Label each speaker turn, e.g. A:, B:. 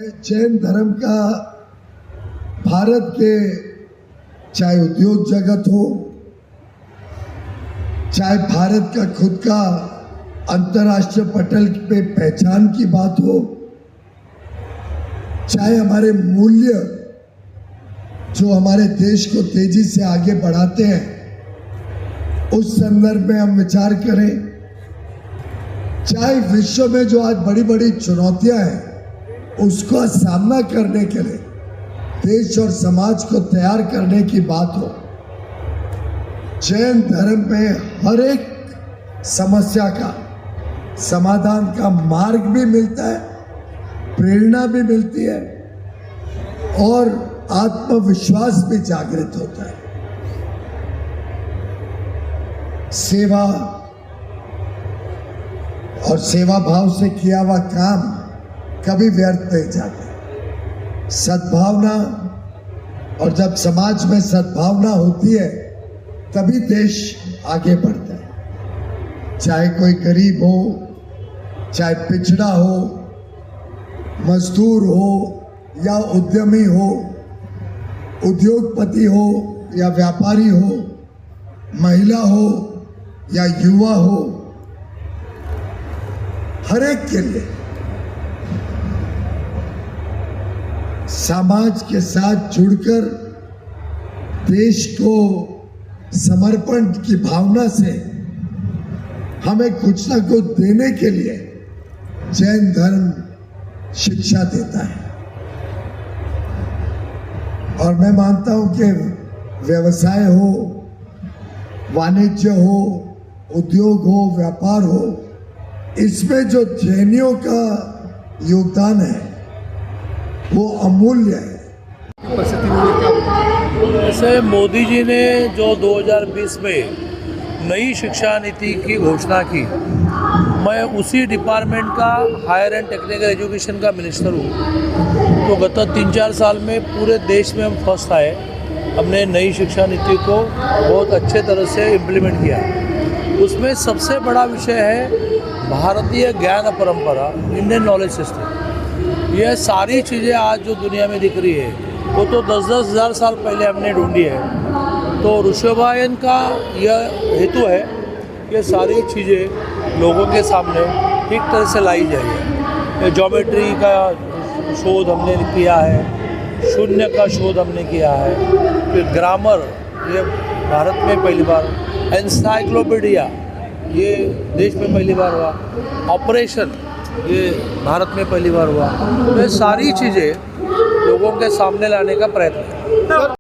A: जैन धर्म का भारत के चाहे उद्योग जगत हो, चाहे भारत का खुद का अंतर्राष्ट्रीय पटल पे पहचान की बात हो, चाहे हमारे मूल्य जो हमारे देश को तेजी से आगे बढ़ाते हैं, उस संदर्भ में हम विचार करें, चाहे विश्व में जो आज बड़ी बड़ी चुनौतियां हैं उसका सामना करने के लिए देश और समाज को तैयार करने की बात हो। जैन धर्म में हर एक समस्या का समाधान का मार्ग भी मिलता है, प्रेरणा भी मिलती है और आत्मविश्वास भी जागृत होता है। सेवा और सेवा भाव से किया हुआ काम कभी व्यर्थ नहीं जाता। सद्भावना, और जब समाज में सद्भावना होती है तभी देश आगे बढ़ता है। चाहे कोई गरीब हो, चाहे पिछड़ा हो, मजदूर हो या उद्यमी हो, उद्योगपति हो या व्यापारी हो, महिला हो या युवा हो, हर एक के लिए समाज के साथ जुड़कर देश को समर्पण की भावना से हमें कुछ ना कुछ देने के लिए जैन धर्म शिक्षा देता है। और मैं मानता हूं कि व्यवसाय हो, वाणिज्य हो, उद्योग हो, व्यापार हो, इसमें जो जैनियों का योगदान है वो अमूल्य है।
B: जैसे मोदी जी ने जो 2020 में नई शिक्षा नीति की घोषणा की, मैं उसी डिपार्टमेंट का हायर एंड टेक्निकल एजुकेशन का मिनिस्टर हूँ। तो गत 3-4 साल में पूरे देश में हम फर्स्ट आए। हमने नई शिक्षा नीति को बहुत अच्छे तरह से इम्प्लीमेंट किया। उसमें सबसे बड़ा विषय है भारतीय ज्ञान परंपरा, इंडियन नॉलेज सिस्टम। यह सारी चीज़ें आज जो दुनिया में दिख रही है वो तो 10-10 हज़ार साल पहले हमने ढूंढी है। तो ऋषभायन का यह हेतु है कि सारी चीज़ें लोगों के सामने ठीक तरह से लाई जाए। ज्योमेट्री का शोध हमने किया है, शून्य का शोध हमने किया है, फिर ग्रामर ये भारत में पहली बार, एनसाइक्लोपीडिया ये देश में पहली बार हुआ, ऑपरेशन ये भारत में पहली बार हुआ। तो ये सारी चीज़ें लोगों के सामने लाने का प्रयत्न है।